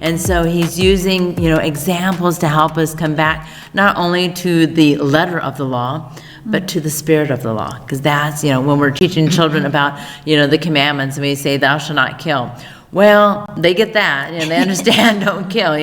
And so he's using, examples to help us come back not only to the letter of the law, but to the spirit of the law. Because that's, when we're teaching children about, the commandments, and we say, thou shalt not kill. Well, they get that, they understand don't kill,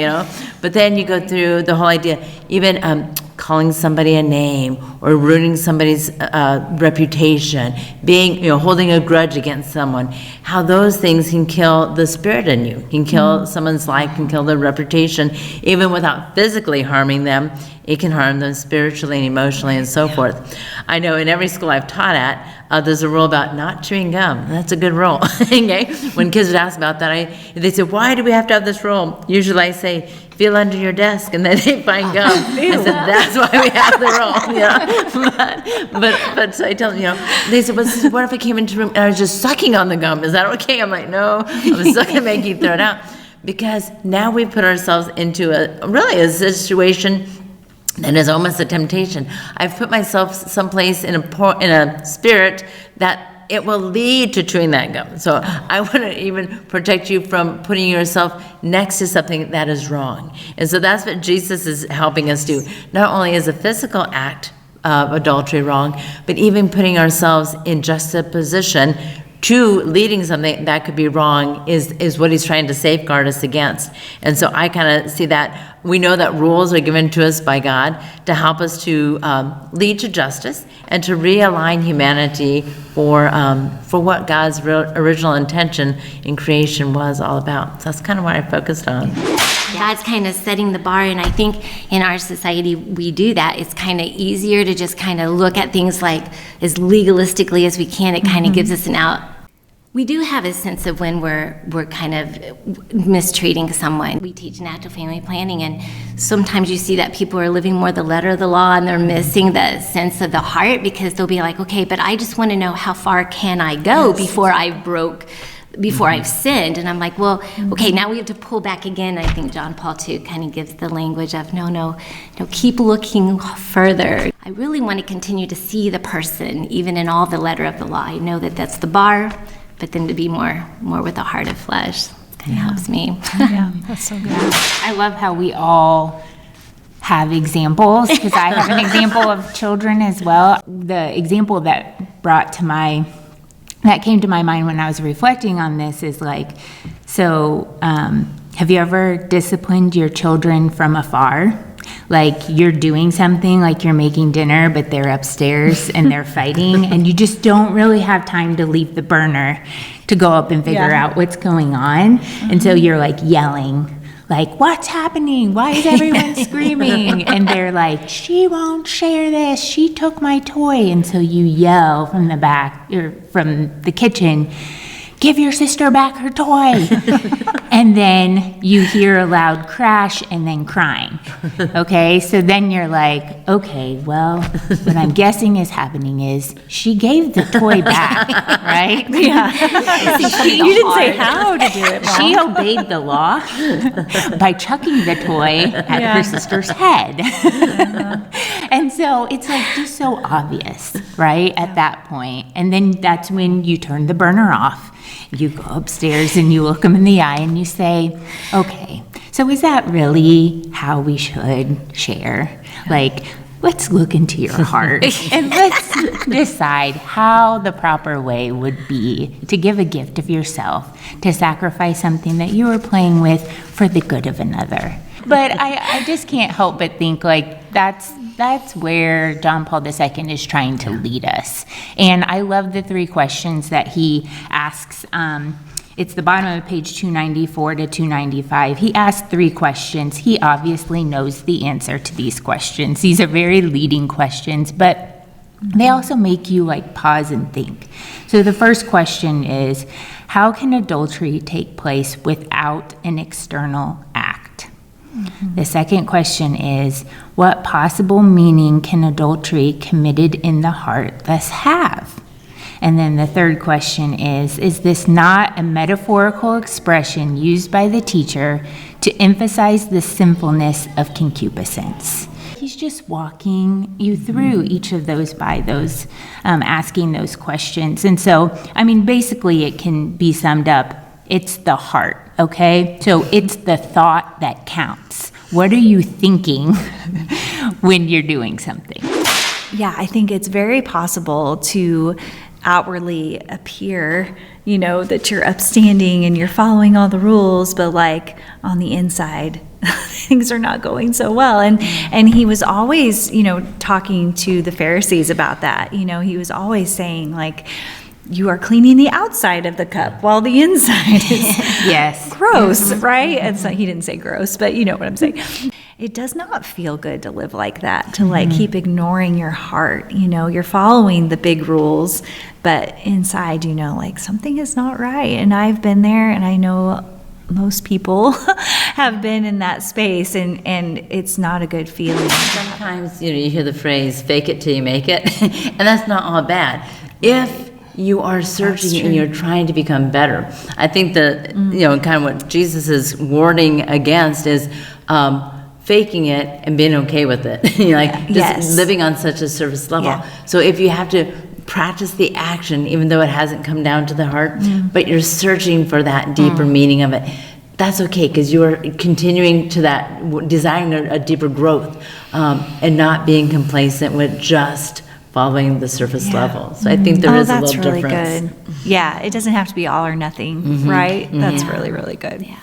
But then you go through the whole idea, even calling somebody a name or ruining somebody's reputation, being, holding a grudge against someone, how those things can kill the spirit in you, can kill someone's life, can kill their reputation, even without physically harming them. It can harm them spiritually and emotionally and so forth. I know in every school I've taught at, there's a rule about not chewing gum. That's a good rule. Okay? When kids would ask about that, they say, why do we have to have this rule? Usually I say, feel under your desk, and then they find gum. I said, that's why we have the rule. But so I tell them, they said, well, what if I came into the room and I was just sucking on the gum? Is that okay? I'm like, no, I'm still gonna make you throw it out. Because now we put ourselves into a situation that is almost a temptation. I've put myself someplace in a spirit that it will lead to chewing that gum. So I want to even protect you from putting yourself next to something that is wrong. And so that's what Jesus is helping us do. Not only is a physical act of adultery wrong, but even putting ourselves in juxtaposition to leading something that could be wrong is what he's trying to safeguard us against. And so I kind of see that. We know that rules are given to us by God to help us to lead to justice and to realign humanity for what God's original intention in creation was all about. So that's kind of what I focused on. God's kind of setting the bar, and I think in our society we do that. It's kind of easier to just kind of look at things like as legalistically as we can. It kind of gives us an out. We do have a sense of when we're kind of mistreating someone. We teach natural family planning, and sometimes you see that people are living more the letter of the law, and they're missing the sense of the heart, because they'll be like, okay, but I just want to know how far can I go before I've sinned. And I'm like, well, okay, now we have to pull back again. I think John Paul II kind of gives the language of no, keep looking further. I really want to continue to see the person, even in all the letter of the law. I know that that's the bar, but then to be more with the heart of flesh kind of helps me. Yeah, that's so good. I love how we all have examples, because I have an example of children as well. The example that came to my mind when I was reflecting on this is like, have you ever disciplined your children from afar? Like you're doing something, like you're making dinner, but they're upstairs and they're fighting, and you just don't really have time to leave the burner to go up and figure out what's going on. And so you're like yelling, like, what's happening? Why is everyone screaming? And they're like, she won't share this. She took my toy. And so you yell from the back, or from the kitchen, give your sister back her toy. And then you hear a loud crash and then crying. Okay, so then you're like, okay, well, what I'm guessing is happening is she gave the toy back, right? Yeah. You didn't say how to do it, Mom. She obeyed the law by chucking the toy at her sister's head. And so it's like just so obvious, right, at that point. And then that's when you turn the burner off. You go upstairs and you look them in the eye and you say, okay, so is that really how we should share? Like, let's look into your heart and let's decide how the proper way would be to give a gift of yourself, to sacrifice something that you were playing with for the good of another. But I just can't help but think like that's where John Paul II is trying to lead us. And I love the 3 questions that he asks. It's the bottom of page 294 to 295. He asks 3 questions. He obviously knows the answer to these questions. These are very leading questions, but they also make you like pause and think. So the first question is, how can adultery take place without an external act? The second question is, what possible meaning can adultery committed in the heart thus have? And then the third question is this not a metaphorical expression used by the teacher to emphasize the sinfulness of concupiscence? He's just walking you through each of those by those, asking those questions. And so, I mean, basically it can be summed up, it's the heart okay? So it's the thought that counts. What are you thinking when you're doing something? Yeah, I think it's very possible to outwardly appear, that you're upstanding and you're following all the rules, but like on the inside, things are not going so well. And he was always, talking to the Pharisees about that. He was always saying like, you are cleaning the outside of the cup while the inside is Yes. gross, right? And so he didn't say gross, but you know what I'm saying. It does not feel good to live like that, to like keep ignoring your heart. You're following the big rules, but inside, like something is not right. And I've been there, and I know most people have been in that space, and it's not a good feeling. Sometimes, you hear the phrase, fake it till you make it, and that's not all bad. If you are searching and you're trying to become better, I think that, kind of what Jesus is warning against is faking it and being okay with it. Just living on such a surface level. Yeah. So if you have to practice the action, even though it hasn't come down to the heart, but you're searching for that deeper meaning of it, that's okay, because you're continuing to that, desiring a deeper growth, and not being complacent with just following the surface level. So I think there is a little really difference. good. Yeah, it doesn't have to be all or nothing, right? That's really, really good. Yeah.